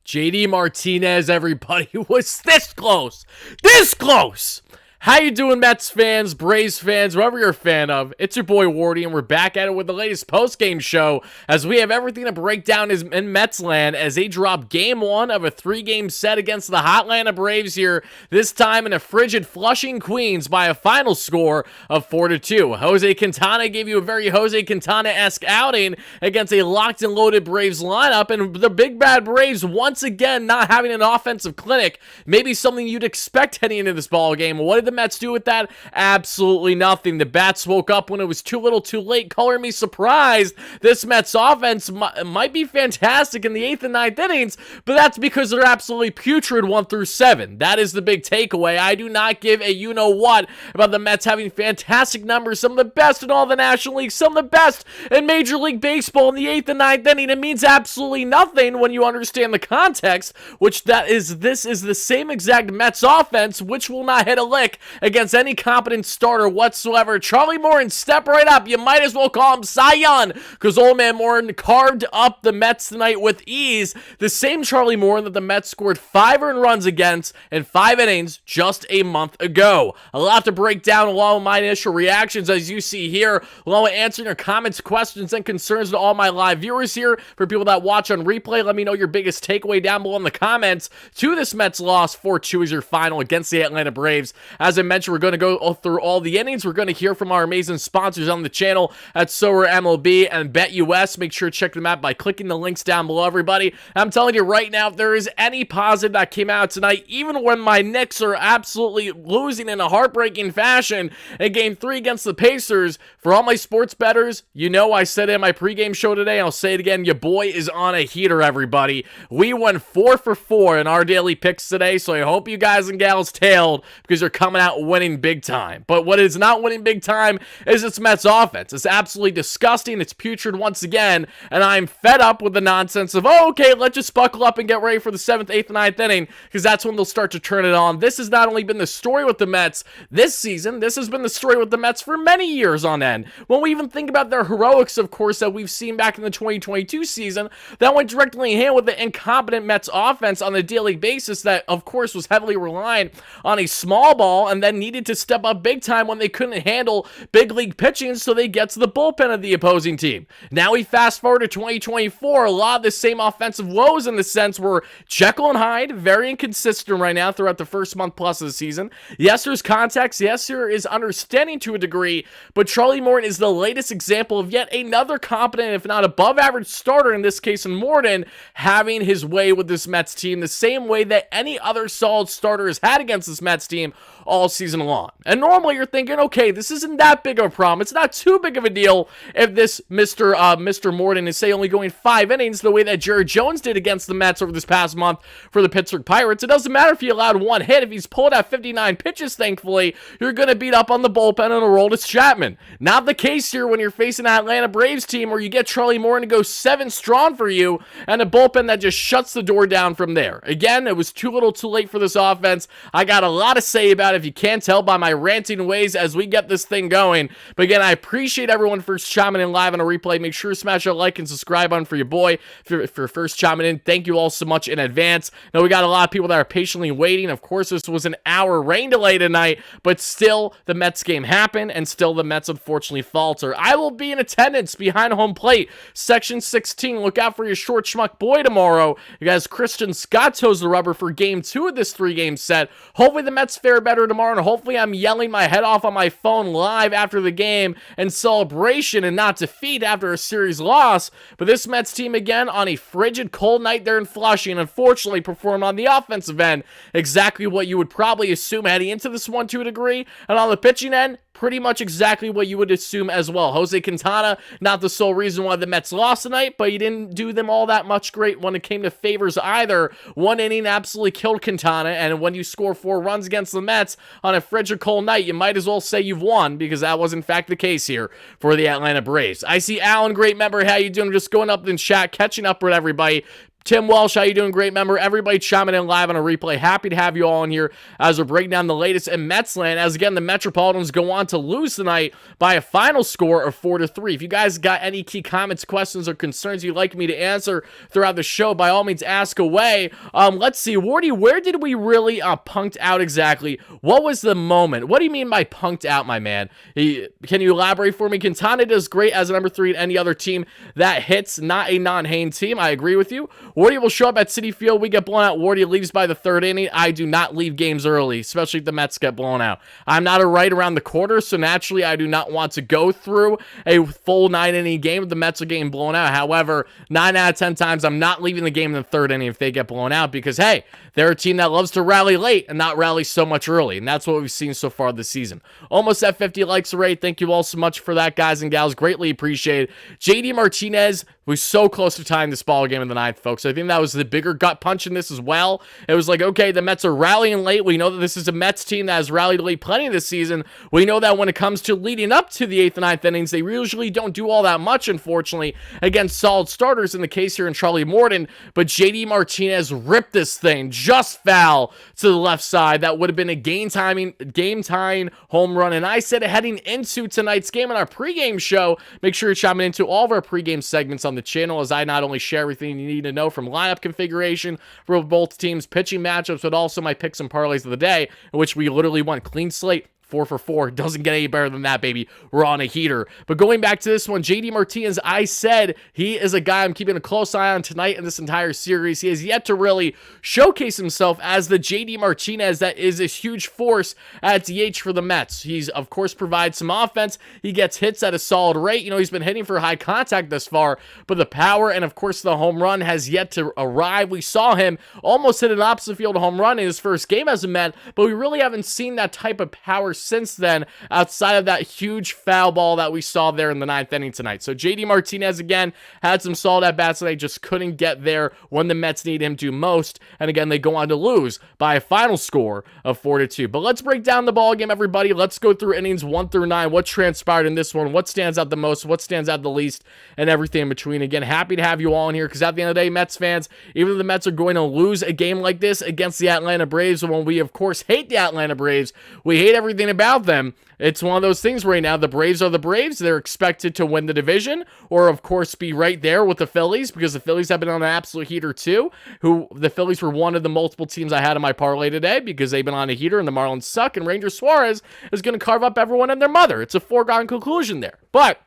JD Martinez, everybody, was this close. This close. How you doing, Mets fans, Braves fans, whoever you're a fan of? It's your boy Wardy, and we're back at it with the latest post-game show as we have everything to break down in Mets land as they drop Game 1 of a 3-game set against the hot Atlanta Braves here, this time in a frigid Flushing, Queens by a final score of 4-2. Jose Quintana gave you a very Jose Quintana-esque outing against a locked and loaded Braves lineup, and the big bad Braves once again not having an offensive clinic, maybe something you'd expect heading into this ball game. What did the Mets do with that? Absolutely nothing. The bats woke up when it was too little too late. Color me surprised. This Mets offense might be fantastic in the 8th and 9th innings, but that's because they're absolutely putrid 1 through 7. That is the big takeaway. I do not give a you-know-what about the Mets having fantastic numbers, some of the best in all the National League, some of the best in Major League Baseball in the 8th and 9th inning. It means absolutely nothing when you understand the context, which this is the same exact Mets offense, which will not hit a lick against any competent starter whatsoever. Charlie Morton, step right up. You might as well call him Cy Young, because old man Morton carved up the Mets tonight with ease. The same Charlie Morton that the Mets scored 5 earned runs against in 5 innings just a month ago. A lot to break down along with my initial reactions, as you see here, along with answering your comments, questions, and concerns to all my live viewers here. For people that watch on replay, let me know your biggest takeaway down below in the comments to this Mets loss. 4-2 is your final against the Atlanta Braves. As I mentioned, we're going to go through all the innings. We're going to hear from our amazing sponsors on the channel at Sower MLB and BetUS. Make sure to check them out by clicking the links down below, everybody. I'm telling you right now, if there is any positive that came out tonight, even when my Knicks are absolutely losing in a heartbreaking fashion in Game 3 against the Pacers, for all my sports bettors, you know I said it in my pregame show today, I'll say it again, your boy is on a heater, everybody. We went 4 for 4 in our daily picks today, so I hope you guys and gals tailed, because you're coming out winning big time. But what is not winning big time is this Mets offense. It's absolutely disgusting. It's putrid once again, and I'm fed up with the nonsense of, oh, okay, let's just buckle up and get ready for the 7th, 8th, and 9th inning, because that's when they'll start to turn it on. This has not only been the story with the Mets this season, this has been the story with the Mets for many years on end. When we even think about their heroics, of course, that we've seen back in the 2022 season, that went directly in hand with the incompetent Mets offense on a daily basis that, of course, was heavily reliant on a small ball and then needed to step up big time when they couldn't handle big league pitching, so they get to the bullpen of the opposing team. Now we fast forward to 2024, a lot of the same offensive woes in the sense were Jekyll and Hyde, very inconsistent right now throughout the first month plus of the season. Yes, there's context. Yes, there is understanding to a degree, but Charlie Morton is the latest example of yet another competent, if not above average starter, in this case in Morton, having his way with this Mets team the same way that any other solid starter has had against this Mets team all season long. And normally you're thinking, okay, this isn't that big of a problem. It's not too big of a deal if this Mr. Morton is, say, only going 5 innings the way that Jared Jones did against the Mets over this past month for the Pittsburgh Pirates. It doesn't matter if he allowed 1 hit. If he's pulled out 59 pitches, thankfully, you're going to beat up on the bullpen and Aroldis Chapman. Not the case here when you're facing an Atlanta Braves team where you get Charlie Morton to go 7 strong for you and a bullpen that just shuts the door down from there. Again, it was too little too late for this offense. I got a lot to say about it, if you can't tell by my ranting ways as we get this thing going. But again, I appreciate everyone first chiming in live on a replay. Make sure to smash that like and subscribe button for your boy. For first chiming in, thank you all so much in advance. Now, we got a lot of people that are patiently waiting. Of course, this was an hour rain delay tonight, but still, the Mets game happened, and still the Mets unfortunately falter. I will be in attendance behind home plate, Section 16. Look out for your short schmuck boy tomorrow. You guys, Christian Scott toes the rubber for Game 2 of this 3-game set. Hopefully the Mets fare better tomorrow, and hopefully I'm yelling my head off on my phone live after the game in celebration and not defeat after a series loss. But this Mets team, again, on a frigid, cold night there in Flushing, unfortunately performed on the offensive end exactly what you would probably assume heading into this one to a degree, and on the pitching end, pretty much exactly what you would assume as well. Jose Quintana, not the sole reason why the Mets lost tonight, but he didn't do them all that much great when it came to favors either. 1 inning absolutely killed Quintana, and when you score 4 runs against the Mets on a frigid cold night, you might as well say you've won, because that was in fact the case here for the Atlanta Braves. I see Alan, great member. How you doing? Just going up in chat, catching up with everybody. Tim Walsh, how you doing? Great member. Everybody chiming in live on a replay. Happy to have you all in here as we're breaking down the latest in Mets land. As again, the Metropolitans go on to lose tonight by a final score of 4-3. If you guys got any key comments, questions, or concerns you'd like me to answer throughout the show, by all means, ask away. Let's see, Wardy, where did we really punked out exactly? What was the moment? What do you mean by punked out, my man? Can you elaborate for me? Quintana does great as a number 3 in any other team that hits, not a non-Hain team. I agree with you. Wardy will show up at Citi Field. We get blown out. Wardy leaves by the 3rd inning. I do not leave games early, especially if the Mets get blown out. I'm not a right around the quarter, so naturally I do not want to go through a full 9-inning game if the Mets are getting blown out. However, 9 out of 10 times I'm not leaving the game in the 3rd inning if they get blown out because, hey, they're a team that loves to rally late and not rally so much early, and that's what we've seen so far this season. Almost at 50 likes already. Thank you all so much for that, guys and gals. Greatly appreciated. JD Martinez was so close to tying this ball game in the 9th, folks. I think that was the bigger gut punch in this as well. It was like, okay, the Mets are rallying late. We know that this is a Mets team that has rallied late plenty this season. We know that when it comes to leading up to the 8th and 9th innings, they usually don't do all that much, unfortunately, against solid starters, in the case here in Charlie Morton. But JD Martinez ripped this thing just foul to the left side. That would have been a game-tying home run. And I said heading into tonight's game on our pregame show, make sure you're chiming into all of our pregame segments on the channel, as I not only share everything you need to know from lineup configuration for both teams, pitching matchups, but also my picks and parlays of the day, in which we literally went clean slate. 4 for 4. Doesn't get any better than that, baby. We're on a heater. But going back to this one, JD Martinez, I said he is a guy I'm keeping a close eye on tonight in this entire series. He has yet to really showcase himself as the JD Martinez that is a huge force at DH for the Mets. He's, of course, provides some offense. He gets hits at a solid rate. You know, he's been hitting for high contact thus far, but the power and, of course, the home run has yet to arrive. We saw him almost hit an opposite field home run in his first game as a Met, but we really haven't seen that type of power since then, outside of that huge foul ball that we saw there in the 9th inning tonight. So JD Martinez, again, had some solid at-bats tonight, just couldn't get there when the Mets need him to most. And again, they go on to lose by a final score of 4-2. But let's break down the ball game, everybody. Let's go through innings 1 through 9. What transpired in this one? What stands out the most? What stands out the least? And everything in between. Again, happy to have you all in here, because at the end of the day, Mets fans, even if the Mets are going to lose a game like this against the Atlanta Braves, when we, of course, hate the Atlanta Braves, we hate everything about them. It's one of those things right now. The Braves are the Braves. They're expected to win the division, or of course be right there with the Phillies, because the Phillies have been on an absolute heater too. The Phillies were one of the multiple teams I had in my parlay today, because they've been on a heater and the Marlins suck, and Ranger Suarez is going to carve up everyone and their mother. It's a foregone conclusion there. But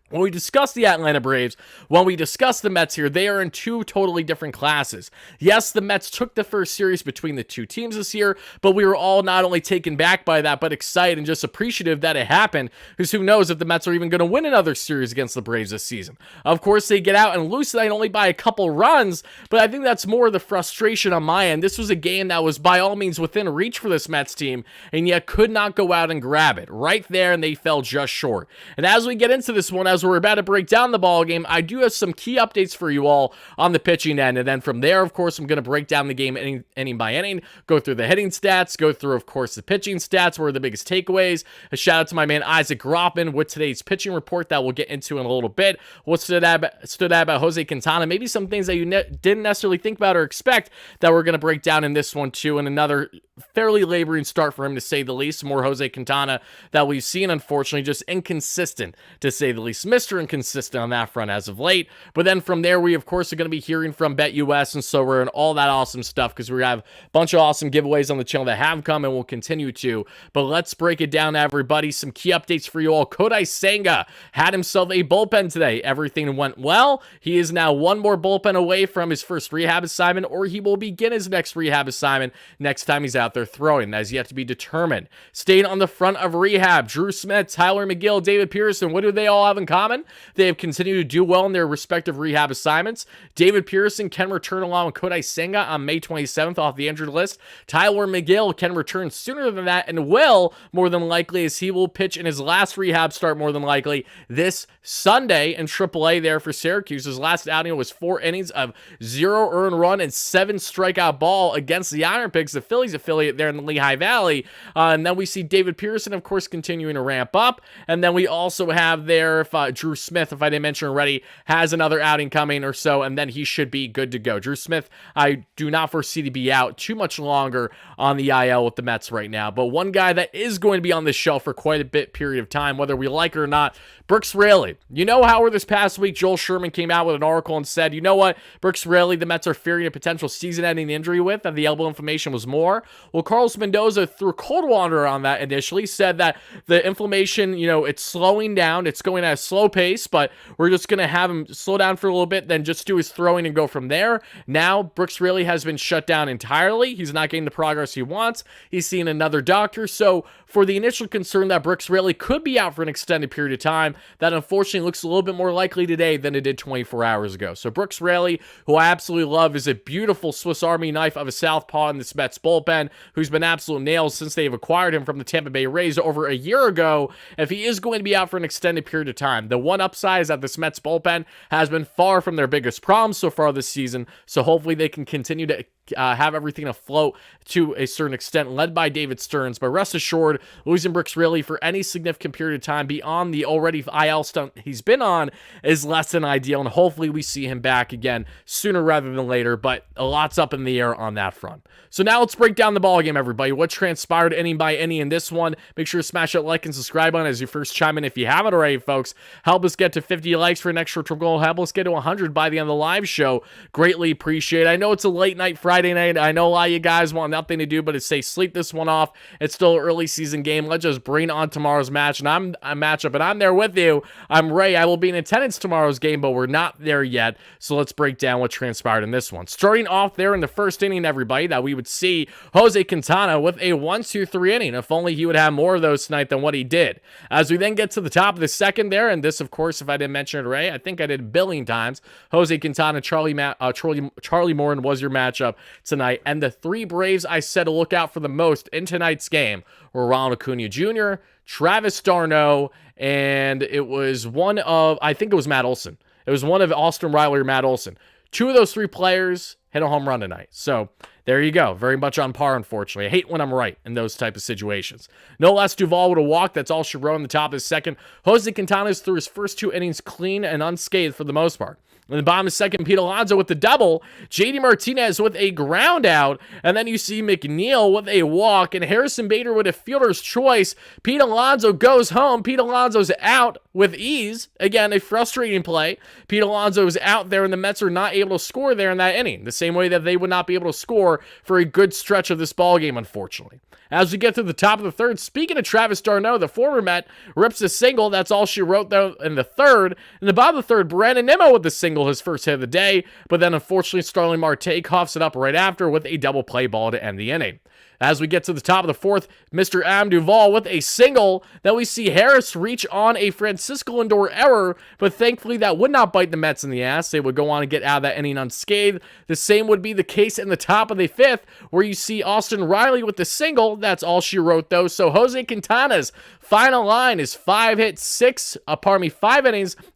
when we discuss the Atlanta Braves, when we discuss the Mets here, they are in two totally different classes. Yes, the Mets took the first series between the two teams this year, but we were all not only taken back by that, but excited and just appreciative that it happened, because who knows if the Mets are even going to win another series against the Braves this season. Of course, they get out and lose tonight only by a couple runs, but I think that's more the frustration on my end. This was a game that was by all means within reach for this Mets team, and yet could not go out and grab it. Right there, and they fell just short. And as we get into this one, as we're about to break down the ball game, I do have some key updates for you all on the pitching end, and then from there, of course, I'm going to break down the game inning by inning, go through the hitting stats, go through, of course, the pitching stats, what are the biggest takeaways. A shout out to my man Isaac Groppin with today's pitching report that we'll get into in a little bit. What stood out about Jose Quintana, maybe some things that you didn't necessarily think about or expect that we're going to break down in this one too, and another fairly laboring start for him, to say the least. More Jose Quintana that we've seen, unfortunately, just inconsistent, to say the least. Mr. Inconsistent on that front as of late. But then from there, we, of course, are going to be hearing from BetUS and Sorare and all that awesome stuff, because we have a bunch of awesome giveaways on the channel that have come and will continue to. But let's break it down, everybody. Some key updates for you all. Kodai Senga had himself a bullpen today. Everything went well. He is now one more bullpen away from his first rehab assignment, or he will begin his next rehab assignment next time he's out there throwing. That is yet to be determined. Staying on the front of rehab, Drew Smith, Tyler McGill, David Pearson, what do they all have in common? They have continued to do well in their respective rehab assignments. David Pearson can return along with Kodai Senga on May 27th off the injured list. Tyler McGill can return sooner than that, and will, more than likely, as he will pitch in his last rehab start, more than likely, this Sunday in AAA there for Syracuse. His last outing was 4 innings of 0 earned run and 7 strikeout ball against the Iron Pigs, the Phillies affiliate there in the Lehigh Valley. And then we see David Pearson, of course, continuing to ramp up. And then we also have there Drew Smith, if I didn't mention already, has another outing coming or so, and then he should be good to go. Drew Smith, I do not foresee to be out too much longer on the IL with the Mets right now. But one guy that is going to be on this shelf for quite a bit period of time, whether we like it or not, Brooks Raley. You know how this past week Joel Sherman came out with an article and said, you know what, Brooks Raley, the Mets are fearing a potential season-ending injury with, that the elbow inflammation was more. Well, Carlos Mendoza threw cold water on that initially, said that the inflammation, it's slowing down, it's going at a slow pace, but we're just going to have him slow down for a little bit, then just do his throwing and go from there. Now, Brooks Raley has been shut down entirely. He's not getting the progress he wants. He's seeing another doctor. So for the initial concern that Brooks Raley could be out for an extended period of time, that unfortunately looks a little bit more likely today than it did 24 hours ago. So Brooks Raley, who I absolutely love, is a beautiful Swiss Army knife of a southpaw in this Mets bullpen, who's been absolute nails since they've acquired him from the Tampa Bay Rays over a year ago. If he is going to be out for an extended period of time, the one upside is that this Mets bullpen has been far from their biggest problem so far this season. So hopefully they can continue to have everything afloat to a certain extent, led by David Stearns. But rest assured, losing Brooks Raley for any significant period of time beyond the already IL stunt he's been on is less than ideal, and hopefully we see him back again sooner rather than later, but a lot's up in the air on that front. So now let's break down the ballgame, everybody. What transpired inning by inning in this one? Make sure to smash that like and subscribe button as you first chime in if you haven't already, folks. Help us get to 50 likes for an extra triple goal. Help us get to 100 by the end of the live show. Greatly appreciate it. I know it's a late night Friday night. I know a lot of you guys want nothing to do but to say sleep this one off. It's still an early season game. Let's just bring on tomorrow's match, and I'm there with you. I'm Ray. I will be in attendance tomorrow's game, but we're not there yet. So let's break down what transpired in this one. Starting off there in the first inning, everybody, that we would see Jose Quintana with a 1-2-3 inning. If only he would have more of those tonight than what he did. As we then get to the top of the second there, and this, of course, if I didn't mention it, Ray, I think I did a billion times. Jose Quintana, Charlie Morton was your matchup tonight. And the three Braves I said to look out for the most in tonight's game were Ronald Acuna Jr., Travis d'Arnaud, and it was I think it was Matt Olson. It was one of Austin Riley or Matt Olson. Two of those three players hit a home run tonight. So there you go. Very much on par, unfortunately. I hate when I'm right in those type of situations. No less Duvall would have walked. That's all she wrote in the top of his second. Jose Quintana threw his first two innings clean and unscathed for the most part. In the bottom of the second, Pete Alonso with the double, JD Martinez with a ground out, and then you see McNeil with a walk, and Harrison Bader with a fielder's choice. Pete Alonso goes home. Pete Alonso's out with ease. Again, a frustrating play. Pete Alonso is out there, and the Mets are not able to score there in that inning, the same way that they would not be able to score for a good stretch of this ballgame, unfortunately. As we get to the top of the third, speaking of Travis d'Arnaud, the former Met rips a single. That's all she wrote, though, in the third. In the bottom of the third, Brandon Nimmo with the single, his first hit of the day. But then, unfortunately, Starling Marte coughs it up right after with a double play ball to end the inning. As we get to the top of the fourth, Mr. Adam Duvall with a single. Then we see Harris reach on a Francisco Lindor error, but thankfully that would not bite the Mets in the ass. They would go on and get out of that inning unscathed. The same would be the case in the top of the fifth, where you see Austin Riley with the single. That's all she wrote, though. So Jose Quintana's final line is 5 innings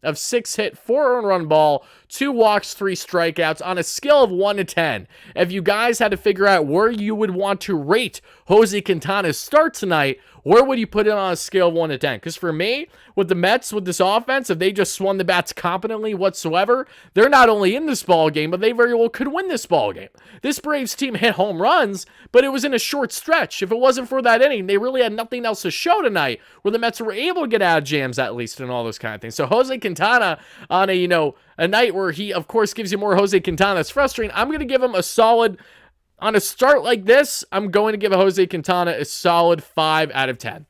of 6 hit, 4 earned run ball, 2 walks, 3 strikeouts on a scale of 1 to 10. If you guys had to figure out where you would want to rate Jose Quintana's start tonight, where would you put it on a scale of 1 to 10? Because for me, with the Mets, with this offense, if they just swung the bats competently whatsoever, they're not only in this ball game, but they very well could win this ball game. This Braves team hit home runs, but it was in a short stretch. If it wasn't for that inning, they really had nothing else to show tonight, where the Mets were able to get out of jams at least and all those kind of things. So Jose Quintana on a night where he, of course, gives you more Jose Quintana, that's frustrating. I'm going to give him a solid. On a start like this, I'm going to give Jose Quintana a solid 5 out of 10.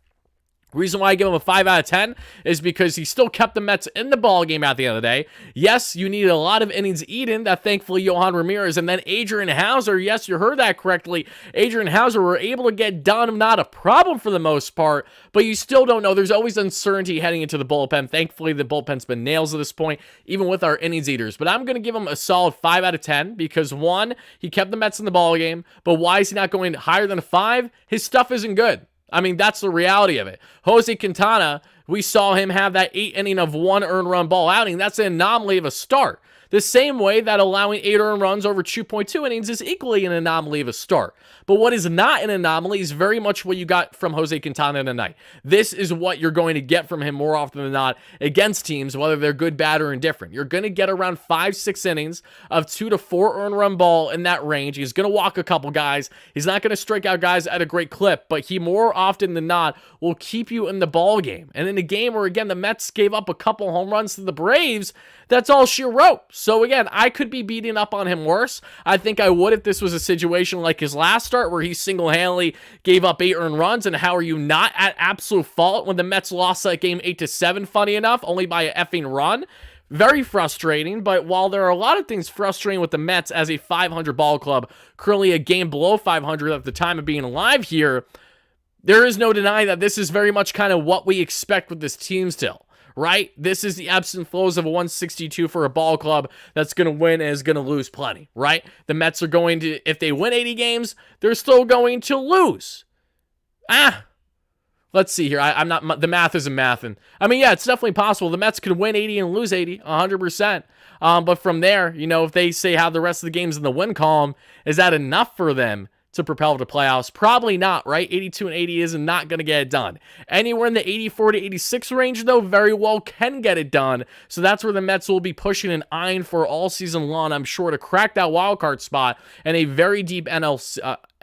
Reason why I give him a 5 out of 10 is because he still kept the Mets in the ball game at the end of the day. Yes, you needed a lot of innings eaten that thankfully Johan Ramirez and then Adrian Hauser, yes, you heard that correctly, Adrian Hauser were able to get done, not a problem for the most part, but you still don't know. There's always uncertainty heading into the bullpen. Thankfully, the bullpen's been nails at this point, even with our innings eaters. But I'm going to give him a solid 5 out of 10 because, one, he kept the Mets in the ball game, but why is he not going higher than a 5? His stuff isn't good. I mean, that's the reality of it. Jose Quintana, we saw him have that 8 inning of 1 earned run ball outing. That's an anomaly of a start. The same way that allowing 8 earned runs over 2.2 innings is equally an anomaly of a start. But what is not an anomaly is very much what you got from Jose Quintana tonight. This is what you're going to get from him more often than not against teams, whether they're good, bad, or indifferent. You're going to get around 5-6 innings of 2 to 4 earned run ball in that range. He's going to walk a couple guys. He's not going to strike out guys at a great clip, but he more often than not will keep you in the ball game. And in a game where, again, the Mets gave up a couple home runs to the Braves, that's all she wrote. So again, I could be beating up on him worse. I think I would if this was a situation like his last start where he single-handedly gave up 8 earned runs. And how are you not at absolute fault when the Mets lost that game 8-7, funny enough, only by an effing run? Very frustrating, but while there are a lot of things frustrating with the Mets as a 500 ball club, currently a game below 500 at the time of being alive here, there is no denying that this is very much kind of what we expect with this team still, right? This is the ebbs and flows of a 162 for a ball club that's going to win and is going to lose plenty, right? The Mets are going to, if they win 80 games, they're still going to lose. Let's see here. I'm not, the math isn't mathing. I mean, yeah, it's definitely possible. The Mets could win 80 and lose 80, 100%. But from there, you know, if they say how the rest of the game's in the win column, is that enough for them to propel to playoffs? Probably not, right? 82 and 80 is not going to get it done. Anywhere in the 84 to 86 range, though, very well can get it done. So that's where the Mets will be pushing and eyeing for all season long, I'm sure, to crack that wild card spot and a very deep not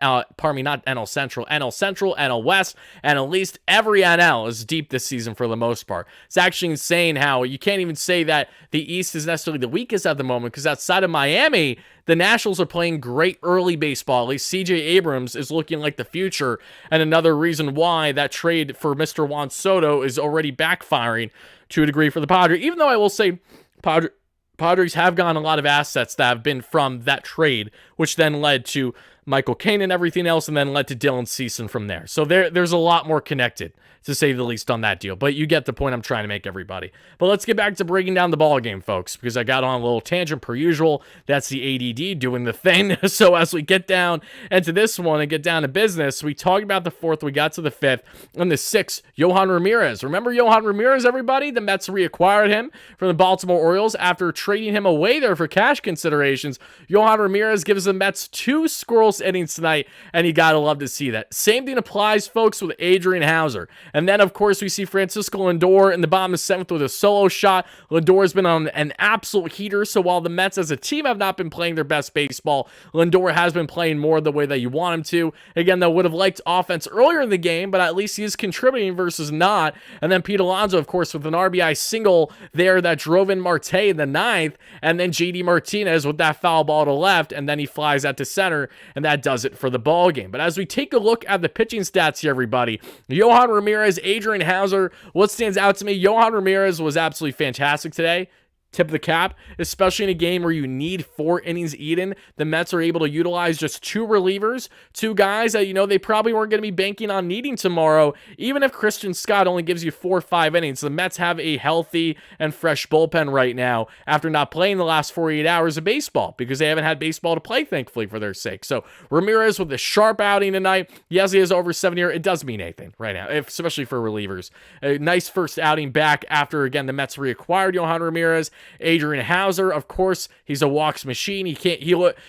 NL Central, NL West, and at least every NL is deep this season for the most part. It's actually insane how you can't even say that the East is necessarily the weakest at the moment, because outside of Miami, the Nationals are playing great early baseball. At least CJ Abrams is looking like the future, and another reason why that trade for Mr. Juan Soto is already backfiring to a degree for the Padres, even though I will say Padres have gotten a lot of assets that have been from that trade, which then led to Michael Cain and everything else, and then led to Dylan Cease from there. So there's a lot more connected, to say the least, on that deal. But you get the point I'm trying to make, everybody. But let's get back to breaking down the ball game, folks, because I got on a little tangent per usual. That's the ADD doing the thing. So as we get down into this one and get down to business, we talked about the fourth, we got to the fifth, and the sixth, Yohan Ramirez. Remember Yohan Ramirez, everybody? The Mets reacquired him from the Baltimore Orioles after trading him away there for cash considerations. Yohan Ramirez gives the Mets 2 scoreless innings tonight, and you gotta love to see that. Same thing applies, folks, with Adrian Hauser. And then, of course, we see Francisco Lindor in the bottom of the 7th with a solo shot. Lindor's been on an absolute heater, so while the Mets as a team have not been playing their best baseball, Lindor has been playing more the way that you want him to. Again, though, would have liked offense earlier in the game, but at least he is contributing versus not. And then Pete Alonso, of course, with an RBI single there that drove in Marte in the 9th, and then JD Martinez with that foul ball to left, and then he flies that to center, and that does it for the ball game. But as we take a look at the pitching stats here, everybody, Yohan Ramirez, Adrian Hauser, what stands out to me, Yohan Ramirez was absolutely fantastic today. Tip of the cap, especially in a game where you need 4 innings eaten. The Mets are able to utilize just 2 relievers, 2 guys that, you know, they probably weren't going to be banking on needing tomorrow. Even if Christian Scott only gives you 4 or 5 innings, the Mets have a healthy and fresh bullpen right now after not playing the last 48 hours of baseball, because they haven't had baseball to play, thankfully, for their sake. So Ramirez with a sharp outing tonight. Yes, he has over 7 years. It does mean anything right now, especially for relievers. A nice first outing back after, again, the Mets reacquired Yohan Ramirez. Adrian Hauser, of course, he's a walks machine. If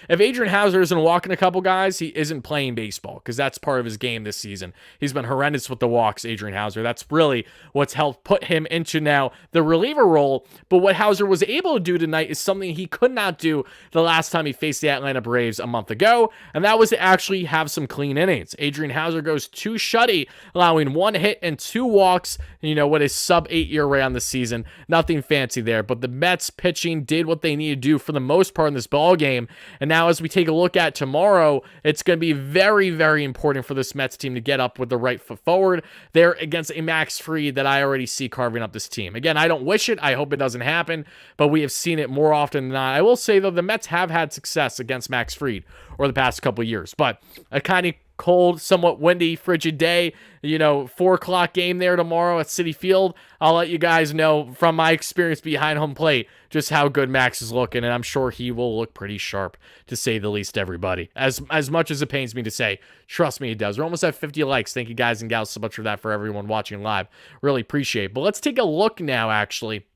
Adrian Hauser isn't walking a couple guys, he isn't playing baseball, because that's part of his game this season. He's been horrendous with the walks, Adrian Hauser. That's really what's helped put him into now the reliever role. But what Hauser was able to do tonight is something he could not do the last time he faced the Atlanta Braves a month ago, and that was to actually have some clean innings. Adrian Hauser goes 2 shutty, allowing 1 hit and 2 walks, you know, with a sub-8 ERA on the season. Nothing fancy there, but the Mets pitching did what they needed to do for the most part in this ball game. And now as we take a look at tomorrow, it's going to be very, very important for this Mets team to get up with the right foot forward. They're against a Max Fried that I already see carving up this team. Again, I don't wish it. I hope it doesn't happen, but we have seen it more often than not. I will say, though, the Mets have had success against Max Fried over the past couple of years, but a kind of cold, somewhat windy, frigid day, 4 o'clock game there tomorrow at Citi Field. I'll let you guys know from my experience behind home plate just how good Max is looking, and I'm sure he will look pretty sharp, to say the least, everybody. As much as it pains me to say, trust me, it does. We're almost at 50 likes. Thank you guys and gals so much for that, for everyone watching live. Really appreciate it. But let's take a look now, actually,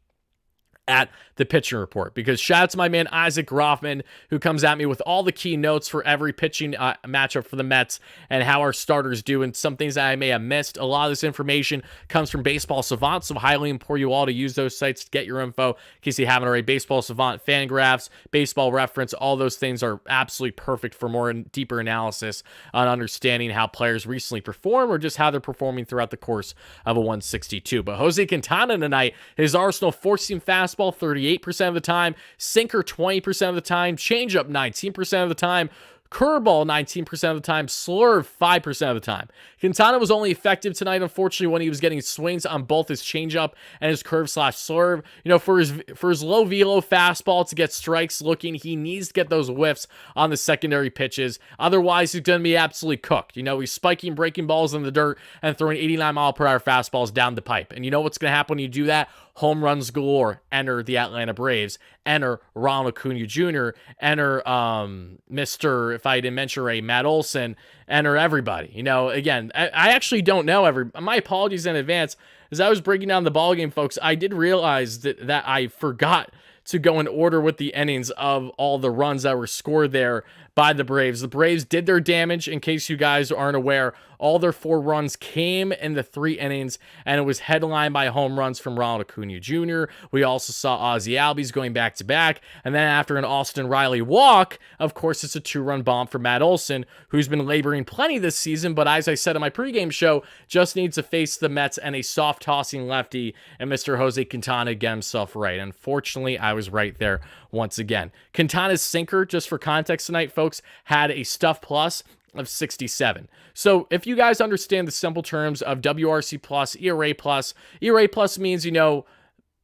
at the pitching report, because shout out to my man Isaac Groffman, who comes at me with all the key notes for every pitching matchup for the Mets and how our starters do, and some things that I may have missed. A lot of this information comes from Baseball Savant, so highly implore you all to use those sites to get your info in case you haven't already. Baseball Savant, Fangraphs, Baseball Reference, all those things are absolutely perfect for more and deeper analysis on understanding how players recently perform or just how they're performing throughout the course of a 162. But Jose Quintana tonight, his Arsenal four-seam fastball 38% of the time, sinker 20% of the time, changeup 19% of the time, curveball 19% of the time, slurve 5% of the time. Quintana was only effective tonight, unfortunately, when he was getting swings on both his changeup and his curve/slurve. You know, for his low velo fastball to get strikes looking, he needs to get those whiffs on the secondary pitches. Otherwise, he's going to be absolutely cooked. You know, he's spiking breaking balls in the dirt and throwing 89-mile-per-hour fastballs down the pipe. And you know what's going to happen when you do that? Home runs galore. Enter the Atlanta Braves. Enter Ronald Acuna Jr. Enter Mr. If I didn't mention Ray, Matt Olson. Enter everybody. You know, again, I actually don't know my apologies in advance. As I was breaking down the ball game, folks, I did realize that I forgot to go in order with the innings of all the runs that were scored there by the Braves. The Braves did their damage. In case you guys aren't aware, all their 4 runs came in the 3 innings, and it was headlined by home runs from Ronald Acuna Jr. We also saw Ozzie Albies going back-to-back, and then after an Austin Riley walk, of course, it's a 2-run bomb for Matt Olson, who's been laboring plenty this season, but as I said in my pregame show, just needs to face the Mets and a soft-tossing lefty, and Mr. Jose Quintana get himself right. Unfortunately, I was right there once again. Quintana's sinker, just for context tonight, folks, had a stuff plus of 67. So if you guys understand the simple terms of WRC plus, ERA plus means, you know,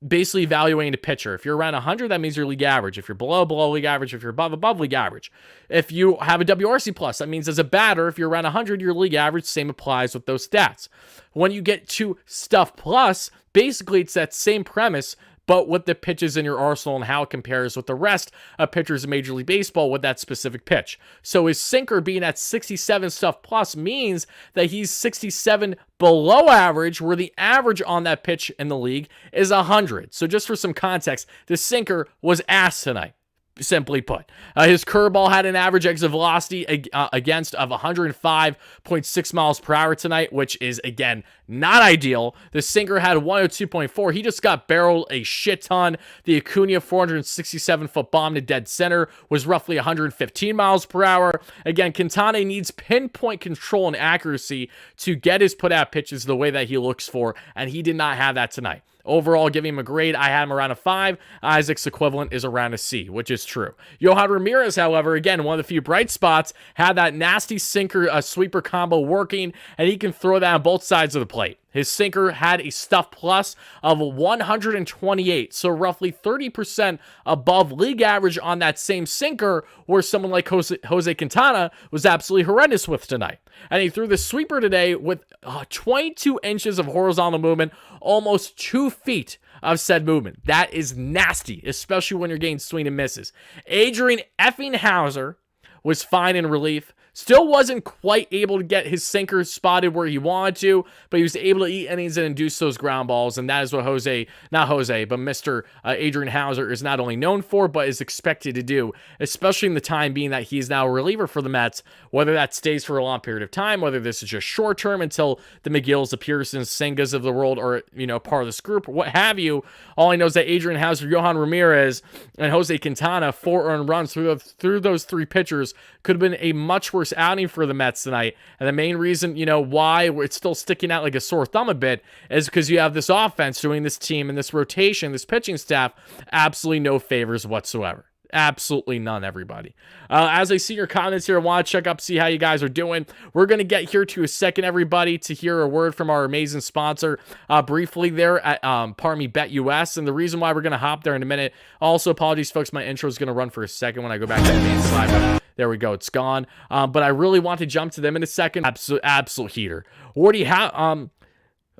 basically evaluating a pitcher. If you're around 100, that means you're league average. If you're below league average. If you're above league average. If you have a WRC plus, that means as a batter, if you're around 100, you're league average. Same applies with those stats. When you get to stuff plus, basically it's that same premise, but with the pitches in your arsenal and how it compares with the rest of pitchers in Major League Baseball with that specific pitch. So his sinker being at 67 stuff plus means that he's 67 below average, where the average on that pitch in the league is 100. So just for some context, the sinker was ass tonight. Simply put, his curveball had an average exit velocity against of 105.6 miles per hour tonight, which is, again, not ideal. The sinker had 102.4. He just got barreled a shit ton. The Acuna 467-foot bomb to dead center was roughly 115 miles per hour. Again, Quintana needs pinpoint control and accuracy to get his put-out pitches the way that he looks for, and he did not have that tonight. Overall, giving him a grade, I had him around a 5. Isaac's equivalent is around a C, which is true. Yohan Ramirez, however, again, one of the few bright spots, had that nasty sinker sweeper combo working, and he can throw that on both sides of the plate. His sinker had a stuff plus of 128, so roughly 30% above league average on that same sinker, where someone like Jose Quintana was absolutely horrendous with tonight. And he threw the sweeper today with 22 inches of horizontal movement, almost 2 feet of said movement. That is nasty, especially when you're getting swing and misses. Adrian effing Hauser was fine in relief. Still wasn't quite able to get his sinker spotted where he wanted to, but he was able to eat innings and induce those ground balls, and that is what Mr. Adrian Hauser is not only known for, but is expected to do, especially in the time being that he's now a reliever for the Mets, whether that stays for a long period of time, whether this is just short-term until the McGills, the Pearsons, Sengas of the world are, you know, part of this group, or what have you. All I know is that Adrian Hauser, Yohan Ramirez, and Jose Quintana, 4 earned runs through those 3 pitchers, could have been a much worse outing for the Mets tonight. And the main reason, you know, why it's still sticking out like a sore thumb a bit is because you have this offense doing this team and this rotation, this pitching staff, absolutely no favors whatsoever. Absolutely none, everybody. As I see your comments here, I want to check up, see how you guys are doing. We're going to get here to a second, everybody, to hear a word from our amazing sponsor briefly there at BetUS. And the reason why we're going to hop there in a minute, also apologies, folks, my intro is going to run for a second when I go back to the main slide. There we go, it's gone. But I really want to jump to them in a second. Absolute heater. Wardy,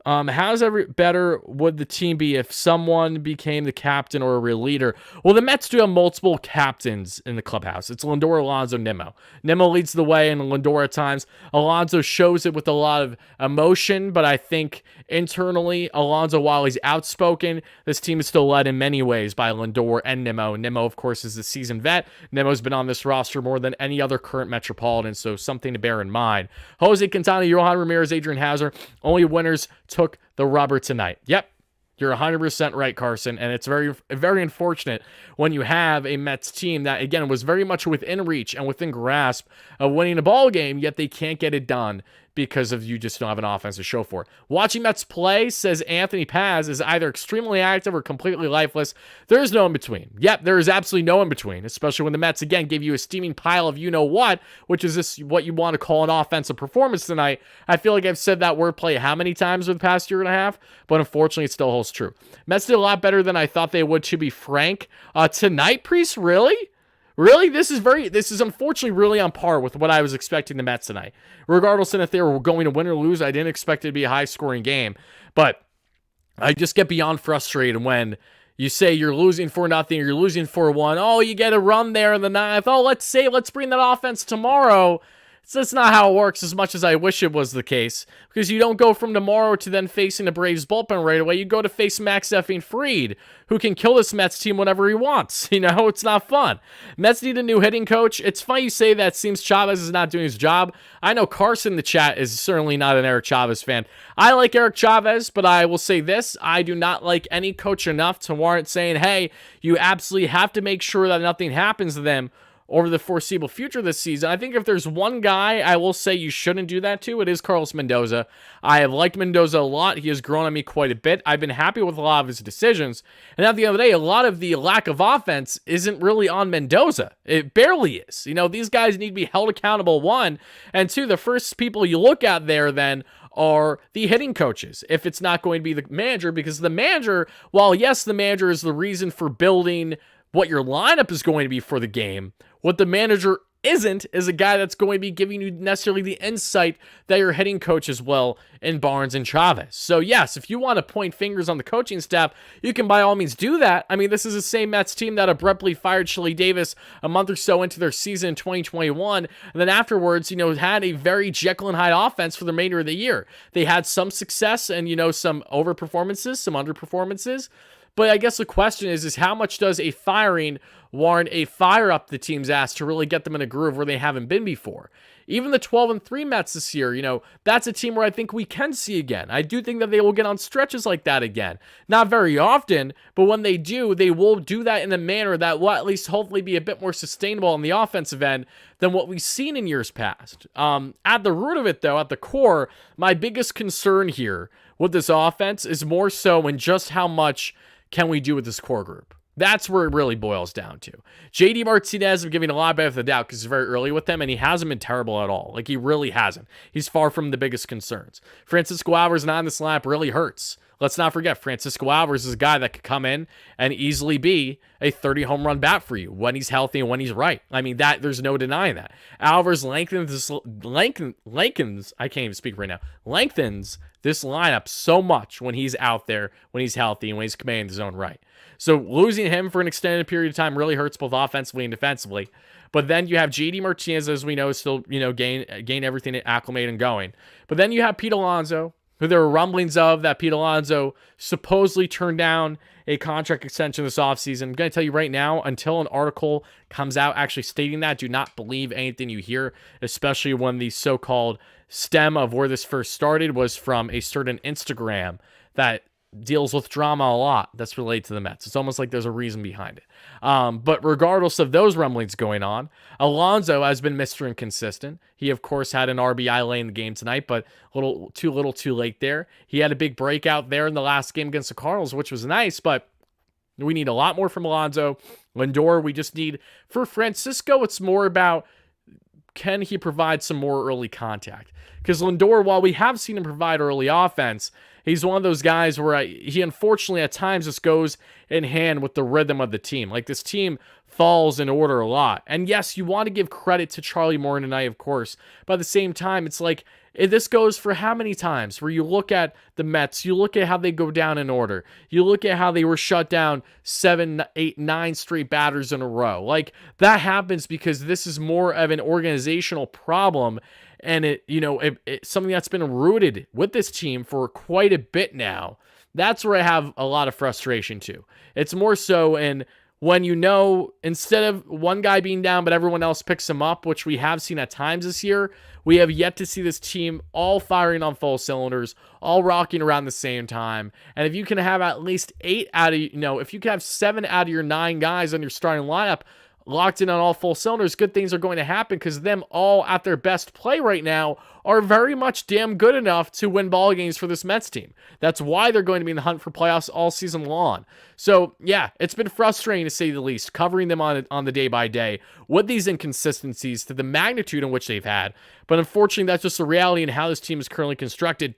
How's every better would the team be if someone became the captain or a real leader? Well, the Mets do have multiple captains in the clubhouse. It's Lindor, Alonso, Nimmo. Nimmo leads the way, and Lindor at times. Alonso shows it with a lot of emotion, but I think internally, Alonso, while he's outspoken, this team is still led in many ways by Lindor and Nimmo. Nimmo, of course, is a seasoned vet. Nimmo's been on this roster more than any other current Metropolitan, so something to bear in mind. Jose Quintana, Johan Ramirez, Adrian Hauser, only winners took the rubber tonight. Yep, you're 100% right, Carson, and it's very, very unfortunate when you have a Mets team that, again, was very much within reach and within grasp of winning a ball game, yet they can't get it done because of you just don't have an offense to show for it. Watching Mets play, says Anthony Paz, is either extremely active or completely lifeless. There is no in between. Yep, there is absolutely no in between, especially when the Mets, again, give you a steaming pile of you-know-what, which is this what you want to call an offensive performance tonight. I feel like I've said that wordplay how many times over the past year and a half, but unfortunately it still holds true. Mets did a lot better than I thought they would, to be frank. Tonight, Priest, really? Really? This is unfortunately really on par with what I was expecting the Mets tonight. Regardless of if they were going to win or lose, I didn't expect it to be a high-scoring game. But I just get beyond frustrated when you say you're losing 4-0, you're losing 4-1. Oh, you get a run there in the ninth. Oh, let's bring that offense tomorrow. So that's not how it works, as much as I wish it was the case, because you don't go from tomorrow to then facing the Braves bullpen right away. You go to face Max effing Fried, who can kill this Mets team whenever he wants. You know, it's not fun. Mets need a new hitting coach. It's funny you say that. Seems Chavez is not doing his job. I know Carson in the chat is certainly not an Eric Chavez fan. I like Eric Chavez, but I will say this. I do not like any coach enough to warrant saying, hey, you absolutely have to make sure that nothing happens to them over the foreseeable future this season. I think if there's one guy I will say you shouldn't do that to, it is Carlos Mendoza. I have liked Mendoza a lot. He has grown on me quite a bit. I've been happy with a lot of his decisions. And at the end of the day, a lot of the lack of offense isn't really on Mendoza. It barely is. You know, these guys need to be held accountable, one. And two, the first people you look at there then are the hitting coaches, if it's not going to be the manager, because the manager, while yes, the manager is the reason for building what your lineup is going to be for the game, what the manager isn't is a guy that's going to be giving you necessarily the insight that your hitting coach as well in Barnes and Chavez. So yes, if you want to point fingers on the coaching staff, you can by all means do that. I mean, this is the same Mets team that abruptly fired Shelley Davis a month or so into their season in 2021, and then afterwards, had a very Jekyll and Hyde offense for the remainder of the year. They had some success and, some overperformances, some underperformances. But I guess the question is how much does a firing warrant a fire up the team's ass to really get them in a groove where they haven't been before? Even the 12-3 Mets this year, that's a team where I think we can see again. I do think that they will get on stretches like that again. Not very often, but when they do, they will do that in a manner that will at least hopefully be a bit more sustainable on the offensive end than what we've seen in years past. At the root of it, though, at the core, my biggest concern here with this offense is more so in just how much can we do with this core group. That's where it really boils down to. JD Martinez, I'm giving a lot of benefit of the doubt because it's very early with him, and he hasn't been terrible at all. Like, he really hasn't. He's far from the biggest concerns. Francisco Alvarez not in this lineup really hurts. Let's not forget, Francisco Alvarez is a guy that could come in and easily be a 30 home run bat for you when he's healthy and when he's right. I mean, there's no denying that. Alvarez lengthens, I can't even speak right now, lengthens this lineup so much when he's out there, when he's healthy, and when he's commanding his own right. So losing him for an extended period of time really hurts both offensively and defensively. But then you have JD Martinez, as we know, still, gain everything acclimated and going. But then you have Pete Alonso, who there were rumblings of that Pete Alonso supposedly turned down a contract extension this offseason. I'm going to tell you right now, until an article comes out actually stating that, do not believe anything you hear, especially when the so-called stem of where this first started was from a certain Instagram that deals with drama a lot that's related to the Mets. It's almost like there's a reason behind it. But regardless of those rumblings going on, Alonso has been Mr. Inconsistent. He, of course, had an RBI late in the game tonight, but a little too late there. He had a big breakout there in the last game against the Cardinals, which was nice, but we need a lot more from Alonso. Lindor, we just need... For Francisco, it's more about, can he provide some more early contact? Because Lindor, while we have seen him provide early offense, He's one of those guys where he unfortunately at times just goes in hand with the rhythm of the team. Like, this team falls in order a lot. And yes, you want to give credit to Charlie Moore tonight, of course. But at the same time, it's like, this goes for how many times where you look at the Mets, you look at how they go down in order, you look at how they were shut down 7, 8, 9 straight batters in a row. Like, that happens because this is more of an organizational problem, and it's something that's been rooted with this team for quite a bit now. That's where I have a lot of frustration too. It's more so when instead of one guy being down, but everyone else picks him up, which we have seen at times this year, we have yet to see this team all firing on full cylinders, all rocking around the same time. And if you can have at least 8 out of, if you can have 7 out of your 9 guys on your starting lineup locked in on all full cylinders, good things are going to happen, because them all at their best play right now are very much damn good enough to win ball games for this Mets team. That's why they're going to be in the hunt for playoffs all season long. So yeah, it's been frustrating to say the least, covering them on the day by day with these inconsistencies to the magnitude in which they've had. But unfortunately, that's just the reality in how this team is currently constructed,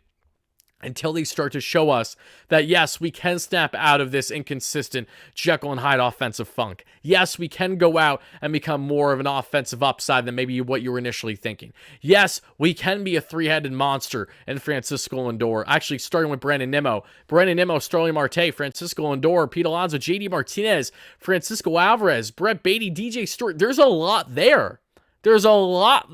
until they start to show us that, yes, we can snap out of this inconsistent Jekyll and Hyde offensive funk. Yes, we can go out and become more of an offensive upside than maybe what you were initially thinking. Yes, we can be a 3-headed monster in Francisco Lindor. Actually, starting with Brandon Nimmo, Starling Marte, Francisco Lindor, Pete Alonso, JD Martinez, Francisco Alvarez, Brett Beatty, DJ Stewart. There's a lot there. There's a lot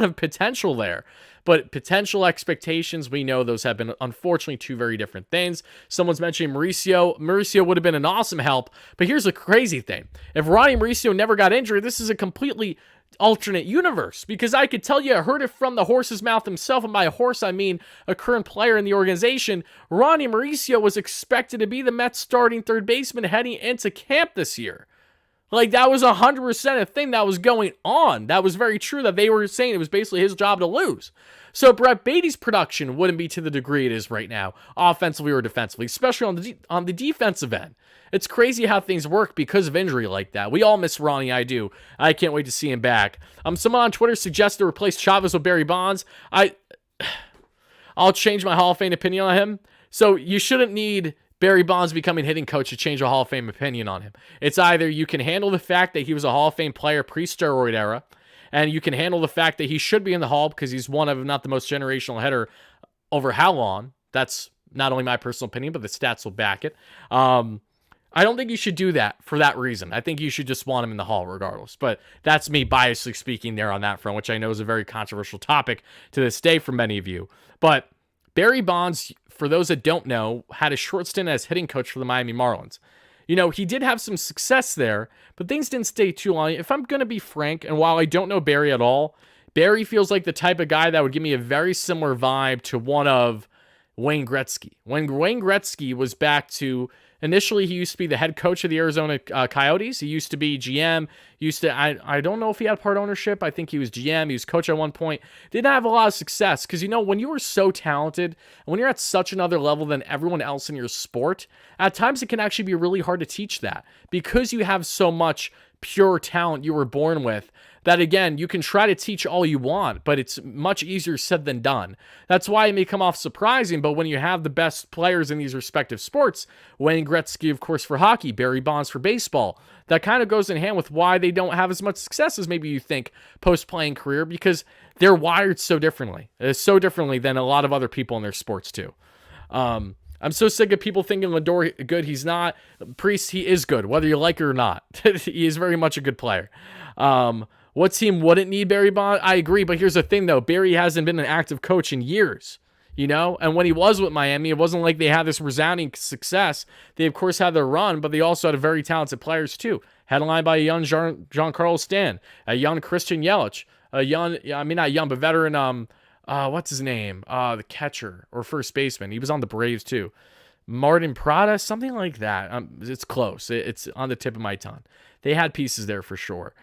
of potential there. But potential expectations, we know those have been, unfortunately, 2 very different things. Someone's mentioning Mauricio. Mauricio would have been an awesome help. But here's the crazy thing. If Ronnie Mauricio never got injured, this is a completely alternate universe. Because I could tell you, I heard it from the horse's mouth himself. And by a horse, I mean a current player in the organization. Ronnie Mauricio was expected to be the Mets starting third baseman heading into camp this year. Like, that was 100% a thing that was going on. That was very true, that they were saying it was basically his job to lose. So Brett Beatty's production wouldn't be to the degree it is right now, offensively or defensively, especially on the defensive end. It's crazy how things work because of injury like that. We all miss Ronnie, I do. I can't wait to see him back. Someone on Twitter suggested to replace Chavez with Barry Bonds. I'll change my Hall of Fame opinion on him. So you shouldn't need Barry Bonds becoming hitting coach to change a Hall of Fame opinion on him. It's either you can handle the fact that he was a Hall of Fame player pre-steroid era, and you can handle the fact that he should be in the Hall because he's one of, if not the most generational hitter over how long. That's not only my personal opinion, but the stats will back it. I don't think you should do that for that reason. I think you should just want him in the Hall regardless. But that's me biasly speaking there on that front, which I know is a very controversial topic to this day for many of you. But Barry Bonds, for those that don't know, had a short stint as hitting coach for the Miami Marlins. He did have some success there, but things didn't stay too long. If I'm going to be frank, and while I don't know Barry at all, Barry feels like the type of guy that would give me a very similar vibe to one of Wayne Gretzky. When Wayne Gretzky was back to, initially he used to be the head coach of the Arizona Coyotes. He used to be GM. I don't know if he had part ownership. I think he was GM. He was coach at one point. Didn't have a lot of success because, when you are so talented and when you're at such another level than everyone else in your sport, at times it can actually be really hard to teach that because you have so much pure talent you were born with. That, again, you can try to teach all you want, but it's much easier said than done. That's why it may come off surprising, but when you have the best players in these respective sports, Wayne Gretzky, of course, for hockey, Barry Bonds for baseball, that kind of goes in hand with why they don't have as much success as maybe you think post-playing career, because they're wired so differently. So differently than a lot of other people in their sports, too. I'm so sick of people thinking Lindor good. He's not. Priest, he is good, whether you like it or not. He is very much a good player. What team wouldn't need Barry Bonds? I agree, but here's the thing, though. Barry hasn't been an active coach in years, And when he was with Miami, it wasn't like they had this resounding success. They, of course, had their run, but they also had very talented players, too. Headlined by a young Giancarlo Stan, a young Christian Yelich, not young, but veteran, what's his name? The catcher or first baseman. He was on the Braves, too. Martin Prada, something like that. It's close. It's on the tip of my tongue. They had pieces there for sure.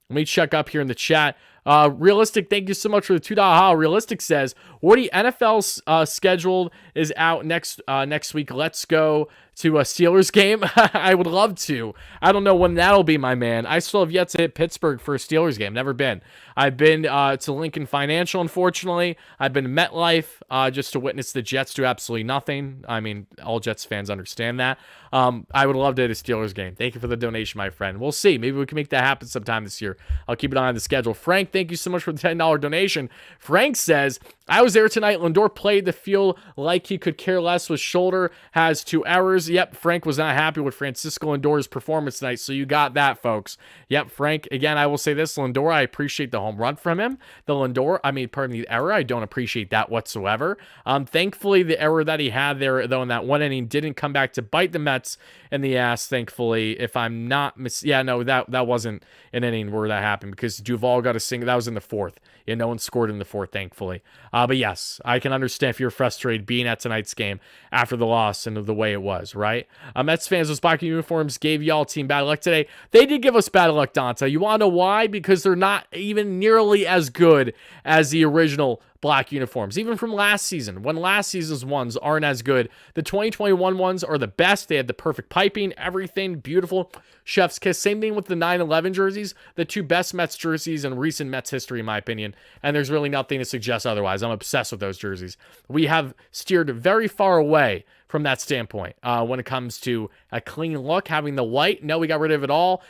Let me check up here in the chat. Realistic, thank you so much for the $2 haul. Realistic says, Wardy, NFL's schedule is out next week. Let's go to a Steelers game. I would love to. I don't know when that'll be, my man. I still have yet to hit Pittsburgh for a Steelers game. Never been. I've been to Lincoln Financial, unfortunately. I've been to MetLife just to witness the Jets do absolutely nothing. I mean, all Jets fans understand that. I would love to hit a Steelers game. Thank you for the donation, my friend. We'll see. Maybe we can make that happen sometime this year. I'll keep it on the schedule. Frank, thank you so much for the $10 donation. Frank says, I was there tonight. Lindor played the feel like he could care less with shoulder, has 2 errors. Yep, Frank was not happy with Francisco Lindor's performance tonight, so you got that, folks. Yep, Frank, again, I will say this, Lindor, I appreciate the home run from him. The error, I don't appreciate that whatsoever. Thankfully, the error that he had there, though, in that one inning didn't come back to bite the Mets in the ass, thankfully. If I'm not that wasn't an inning where that happened, because Duvall got a single. That was in the 4th. Yeah, no one scored in the 4th, thankfully. But yes, I can understand if you're frustrated being at tonight's game after the loss and the way it was, right? Mets fans, those black uniforms gave y'all team bad luck today. They did give us bad luck, Dante. You want to know why? Because they're not even nearly as good as the original black uniforms, even from last season, when last season's ones aren't as good. The 2021 ones are the best. They had the perfect piping, everything beautiful, chef's kiss. Same thing with the 9/11 jerseys, the 2 best Mets jerseys in recent Mets history, in my opinion, and there's really nothing to suggest otherwise. I'm obsessed with those jerseys. We have steered very far away from that standpoint when it comes to a clean look, having the white. No, we got rid of it all.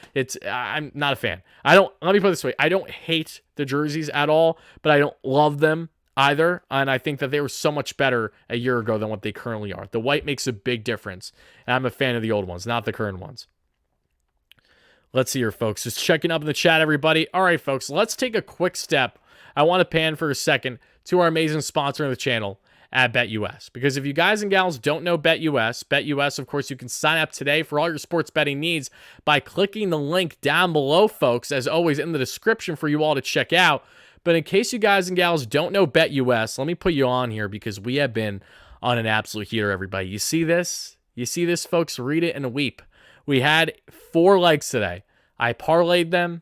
I'm not a fan. Let me put it this way, I don't hate the jerseys at all, but I don't love them either, and I think that they were so much better a year ago than what they currently are. The white makes a big difference, and I'm a fan of the old ones, not the current ones. Let's see here, folks. Just checking up in the chat, everybody. All right, folks, let's take a quick step. I want to pan for a second to our amazing sponsor of the channel at BetUS, because if you guys and gals don't know BetUS, of course, you can sign up today for all your sports betting needs by clicking the link down below, folks, as always, in the description for you all to check out. But in case you guys and gals don't know BetUS, let me put you on here because we have been on an absolute heater, everybody. You see this? You see this, folks? Read it and weep. We had 4 legs today. I parlayed them.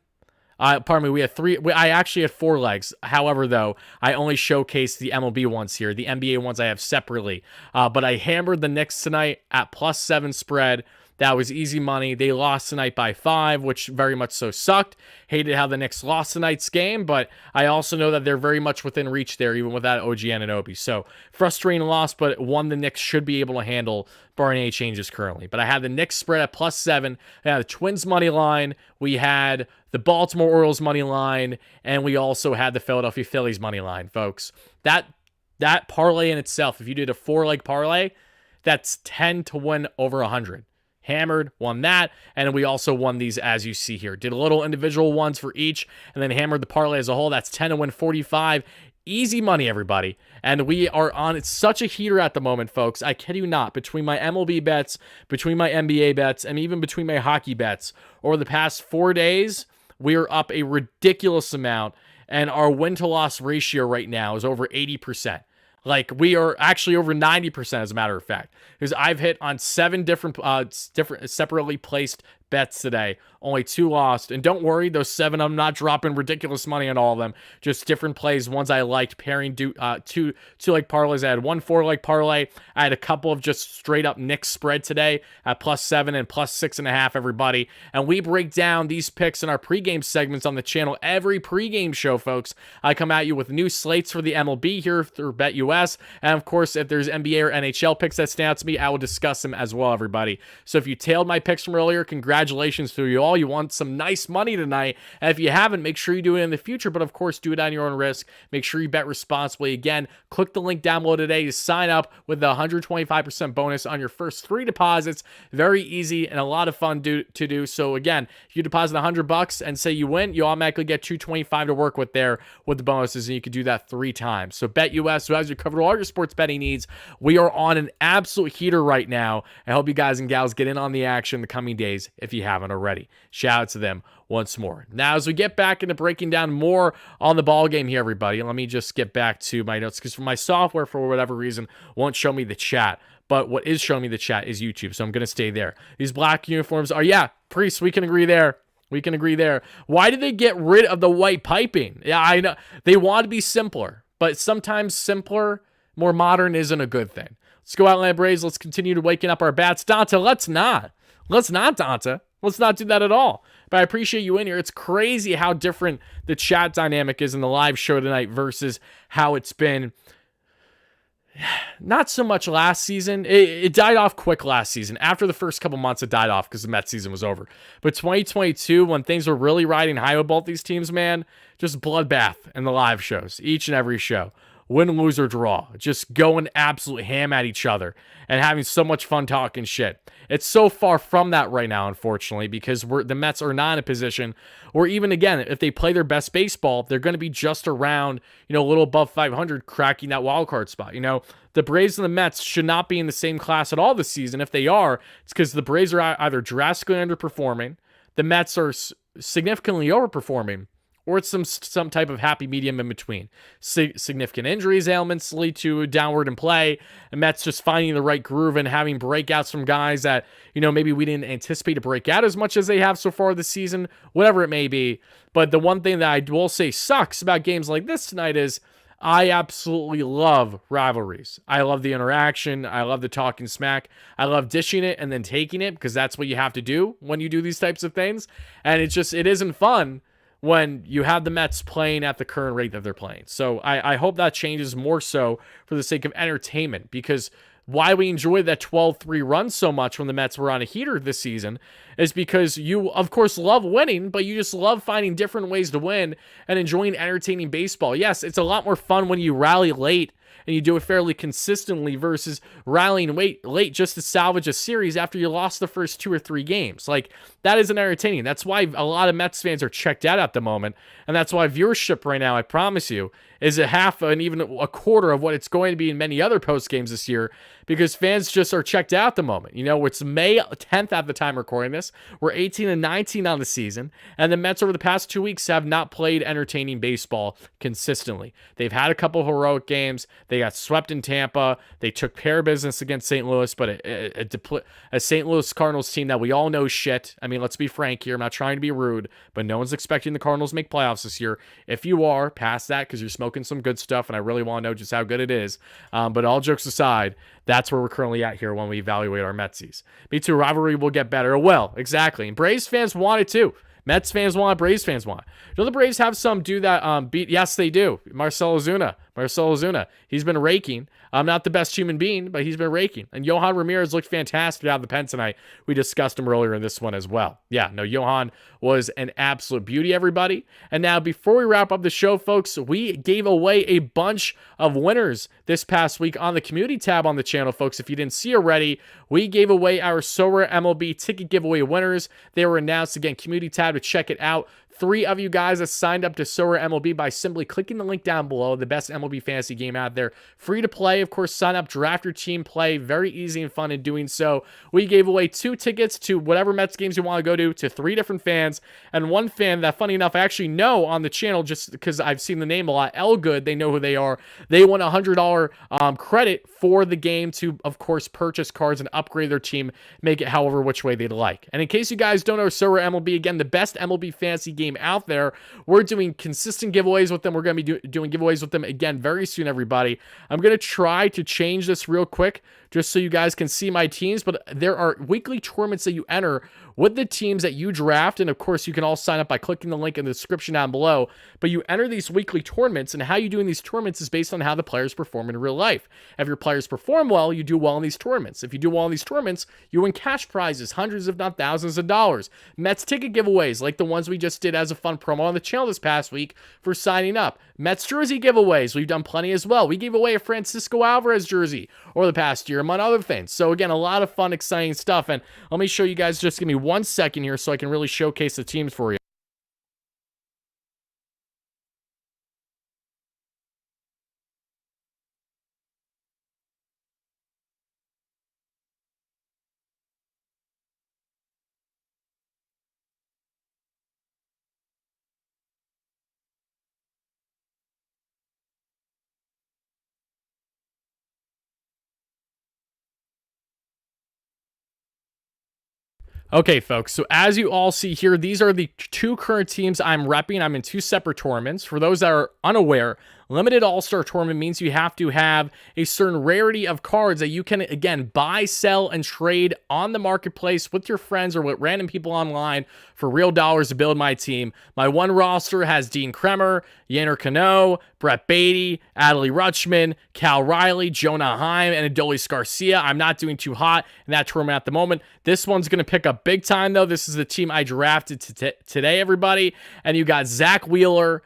We had 3. I actually had 4 legs. However, though, I only showcased the MLB ones here. The NBA ones I have separately. But I hammered the Knicks tonight at +7 spread. That was easy money. They lost tonight by 5, which very much so sucked. Hated how the Knicks lost tonight's game, but I also know that they're very much within reach there, even without OG Anunoby. So, frustrating loss, but one the Knicks should be able to handle, barring any changes currently. But I had the Knicks spread at +7. I had the Twins money line. We had the Baltimore Orioles money line, and we also had the Philadelphia Phillies money line, folks. That parlay in itself, if you did a 4-leg parlay, that's 10 to win over 100. Hammered, won that, and we also won these as you see here. Did a little individual ones for each, and then hammered the parlay as a whole. That's 10 to win 45. Easy money, everybody. And we are on such a heater at the moment, folks. I kid you not. Between my MLB bets, between my NBA bets, and even between my hockey bets, over the past 4 days, we are up a ridiculous amount, and our win-to-loss ratio right now is over 80%. Like, we are actually over 90%, as a matter of fact, because I've hit on 7 different separately placed bets today. Only 2 lost. And don't worry, those 7, I'm not dropping ridiculous money on all of them. Just different plays, ones I liked, pairing 2-leg parlays. I had 1 4-leg parlay. I had a couple of just straight up Knicks spread today at +7 and +6.5, everybody. And we break down these picks in our pregame segments on the channel every pregame show, folks. I come at you with new slates for the MLB here through BetUS. And of course, if there's NBA or NHL picks that stand out to me, I will discuss them as well, everybody. So if you tailed my picks from earlier, congratulations to you all. You want some nice money tonight. And if you haven't, make sure you do it in the future, but of course, do it on your own risk. Make sure you bet responsibly. Again, click the link down below today to sign up with the 125% bonus on your first 3 deposits. Very easy and a lot of fun to do. So again, if you deposit $100 and say you win, you automatically get $225 to work with there with the bonuses, and you can do that 3 times. So BetUS, who has you covered all your sports betting needs. We are on an absolute heater right now. I hope you guys and gals get in on the action in the coming days if you haven't already. Shout out to them once more. Now, as we get back into breaking down more on the ball game here, everybody, let me just get back to my notes, because my software, for whatever reason, won't show me the chat. But what is showing me the chat is YouTube, so I'm going to stay there. These black uniforms are, Priest, we can agree there. We can agree there. Why did they get rid of the white piping? Yeah, I know. They want to be simpler, but sometimes simpler, more modern isn't a good thing. Let's go out, Atlanta Braves. Let's continue to waking up our bats. Dante, let's not. Let's not, Dante. Let's not do that at all. But I appreciate you in here. It's crazy how different the chat dynamic is in the live show tonight versus how it's been not so much last season. It died off quick last season. After the first couple months, it died off because the Mets season was over. But 2022, when things were really riding high with both these teams, man, just bloodbath in the live shows, each and every show. Win, lose, or draw. Just going absolute ham at each other and having so much fun talking shit. It's so far from that right now, unfortunately, because the Mets are not in a position, or even again, if they play their best baseball, they're going to be just around, a little above 500, cracking that wild card spot. The Braves and the Mets should not be in the same class at all this season. If they are, it's because the Braves are either drastically underperforming, the Mets are significantly overperforming, or it's some type of happy medium in between. Significant injuries, ailments lead to downward in play, and Mets just finding the right groove and having breakouts from guys that, maybe we didn't anticipate to break out as much as they have so far this season, whatever it may be. But the one thing that I will say sucks about games like this tonight is I absolutely love rivalries. I love the interaction. I love the talking smack. I love dishing it and then taking it because that's what you have to do when you do these types of things. And it isn't fun when you have the Mets playing at the current rate that they're playing. So I hope that changes more so for the sake of entertainment, because why we enjoyed that 12-3 run so much when the Mets were on a heater this season is because you, of course, love winning, but you just love finding different ways to win and enjoying entertaining baseball. Yes, it's a lot more fun when you rally late and you do it fairly consistently versus rallying late just to salvage a series after you lost the first 2 or 3 games. Like, that isn't entertaining. That's why a lot of Mets fans are checked out at the moment, and that's why viewership right now, I promise you, is a half and even a quarter of what it's going to be in many other post games this year, because fans just are checked out at the moment. It's May 10th at the time recording this. We're 18-19 on the season, and the Mets over the past 2 weeks have not played entertaining baseball consistently. They've had a couple heroic games. They got swept in Tampa. They took care of business against St. Louis, but a St. Louis Cardinals team that we all know shit. I mean, let's be frank here. I'm not trying to be rude, but no one's expecting the Cardinals to make playoffs this year. If you are, past that because you're smoking some good stuff, and I really want to know just how good it is. But all jokes aside, that's where we're currently at here when we evaluate our Metsies. Me too. Rivalry will get better. Well, exactly. And Braves fans want it too. Mets fans want it. Braves fans want it. Do the Braves have some do that beat? Yes, they do. Marcell Ozuna. He's been raking. Not the best human being, but he's been raking. And Yohan Ramirez looked fantastic out of the pen tonight. We discussed him earlier in this one as well. Yeah, no, Yohan was an absolute beauty, everybody. And now, before we wrap up the show, folks, we gave away a bunch of winners this past week on the community tab on the channel, folks. If you didn't see already, we gave away our Sorare MLB ticket giveaway winners. They were announced, again, community tab to check it out. 3 of you guys that signed up to Sorare MLB by simply clicking the link down below, the best MLB fantasy game out there. Free to play, of course, sign up, draft your team, play. Very easy and fun in doing so. We gave away 2 tickets to whatever Mets games you want to go to 3 different fans. And one fan that, funny enough, I actually know on the channel just because I've seen the name a lot, Elgood, they know who they are. They won a $100 credit for the game to, of course, purchase cards and upgrade their team, make it however which way they'd like. And in case you guys don't know Sorare MLB, again, the best MLB fantasy game out there. We're doing consistent giveaways with them. We're going to be doing giveaways with them again very soon, everybody. I'm going to try to change this real quick just so you guys can see my teams, but there are weekly tournaments that you enter with the teams that you draft, and of course you can all sign up by clicking the link in the description down below, but you enter these weekly tournaments, and how you do in these tournaments is based on how the players perform in real life. If your players perform well, you do well in these tournaments. If you do well in these tournaments, you win cash prizes, hundreds if not thousands of dollars. Mets ticket giveaways like the ones we just did as a fun promo on the channel this past week for signing up. Mets jersey giveaways, we've done plenty as well. We gave away a Francisco Alvarez jersey over the past year, among other things. So again, a lot of fun, exciting stuff. And let me show you guys, just give me 1 second here so I can really showcase the teams for you. Okay, folks, so as you all see here, these are the two current teams I'm repping. I'm in two separate tournaments. For those that are unaware, limited all-star tournament means you have to have a certain rarity of cards that you can, again, buy, sell, and trade on the marketplace with your friends or with random people online for real dollars to build my team. My one roster has Dean Kremer, Yanner Cano, Brett Beatty, Adley Rutschman, Cal Riley, Jonah Heim, and Adolis Garcia. I'm not doing too hot in that tournament at the moment. This one's going to pick up big time, though. This is the team I drafted today, everybody. And you got Zach Wheeler,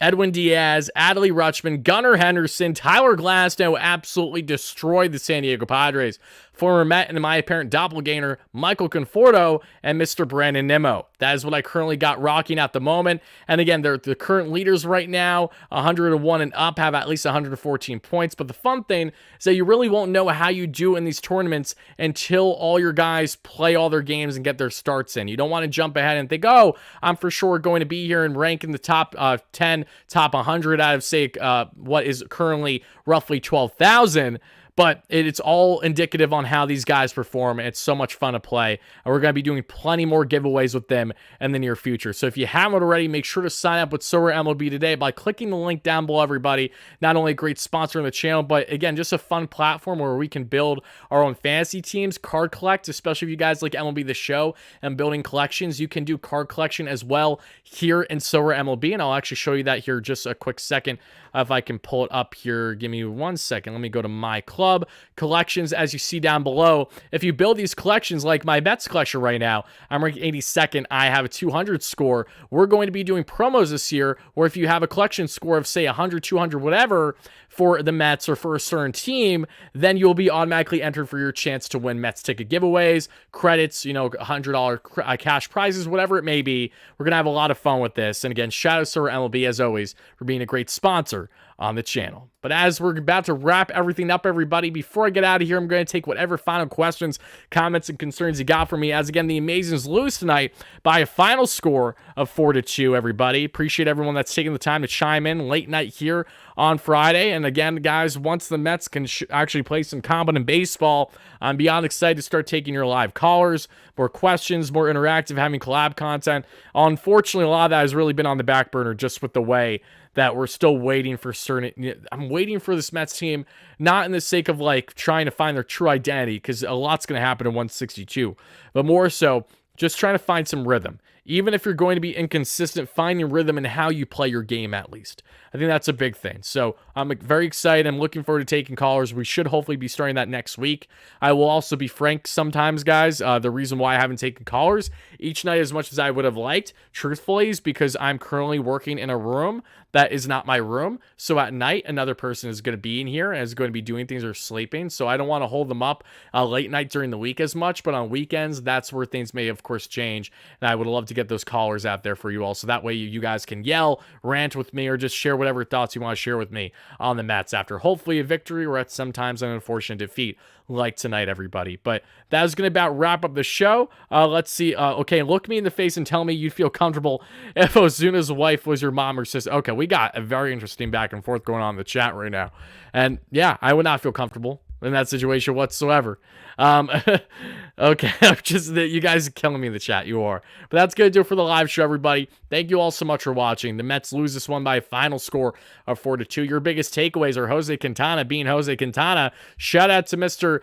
Edwin Diaz, Adley Rutschman, Gunnar Henderson, Tyler Glasnow absolutely destroyed the San Diego Padres. Former Met and my apparent doppelganger, Michael Conforto, and Mr. Brandon Nimmo. That is what I currently got rocking at the moment. And again, they're the current leaders right now, 101 and up, have at least 114 points. But the fun thing is that you really won't know how you do in these tournaments until all your guys play all their games and get their starts in. You don't want to jump ahead and think, oh, I'm for sure going to be here and rank in the top 10, top 100 out of, say, what is currently roughly 12,000. But it's all indicative on how these guys perform. It's so much fun to play. And we're going to be doing plenty more giveaways with them in the near future. So if you haven't already, make sure to sign up with Solar MLB today by clicking the link down below, everybody. Not only a great sponsor on the channel, but again, just a fun platform where we can build our own fantasy teams, card collect, especially if you guys like MLB The Show and building collections. You can do card collection as well here in Solar MLB. And I'll actually show you that here just a quick second. If I can pull it up here, give me 1 second. Let me go to my club collections. As you see down below, if you build these collections like my Mets collection right now, I'm ranked 82nd. I have a 200 score. We're going to be doing promos this year where if you have a collection score of say 100, 200, whatever for the Mets or for a certain team, then you'll be automatically entered for your chance to win Mets ticket giveaways, credits, $100 cash prizes, whatever it may be. We're going to have a lot of fun with this. And again, shout out to MLB as always for being a great sponsor on the channel. But as we're about to wrap everything up, everybody, before I get out of here, I'm going to take whatever final questions, comments, and concerns you got for me. As again, the Amazings lose tonight by a final score of 4-2, everybody. Appreciate everyone that's taking the time to chime in late night here on Friday. And again, guys, once the Mets can actually play some competent baseball, I'm beyond excited to start taking your live callers, more questions, more interactive, having collab content. Unfortunately, a lot of that has really been on the back burner just with the way that we're still waiting for certain. I'm waiting for this Mets team, not in the sake of like trying to find their true identity, because a lot's going to happen in 162, but more so just trying to find some rhythm. Even if you're going to be inconsistent, finding rhythm in how you play your game at least. I think that's a big thing. So I'm very excited. I'm looking forward to taking callers. We should hopefully be starting that next week. I will also be frank sometimes, guys. The reason why I haven't taken callers each night as much as I would have liked, truthfully, is because I'm currently working in a room that is not my room. So at night, another person is going to be in here and is going to be doing things or sleeping. So I don't want to hold them up late night during the week as much. But on weekends, that's where things may, of course, change. And I would love to get those callers out there for you all. So that way you guys can yell, rant with me, or just share whatever thoughts you want to share with me on the Mets after hopefully a victory or at sometimes an unfortunate defeat like tonight, everybody. But that is going to about wrap up the show. Let's see. Okay, look me in the face and tell me you'd feel comfortable if Ozuna's wife was your mom or sister. Okay, we got a very interesting back and forth going on in the chat right now. And yeah, I would not feel comfortable in that situation whatsoever. Okay, just that you guys are killing me in the chat. You are. But that's going to do it for the live show, everybody. Thank you all so much for watching. The Mets lose this one by a final score of 4-2. Your biggest takeaways are Jose Quintana being Jose Quintana. Shout out to Mr.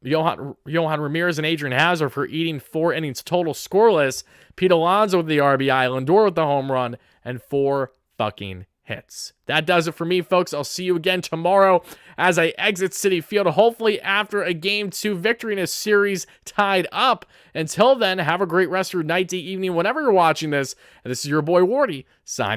Johan Ramirez and Adrian Hazard for eating 4 innings total scoreless. Pete Alonso with the RBI, Lindor with the home run, and 4 fucking hits. That does it for me, folks. I'll see you again tomorrow as I exit Citi Field, hopefully after a Game 2 victory in a series tied up. Until then, have a great rest of your night, day, evening, whenever you're watching this. And this is your boy Wardy, signing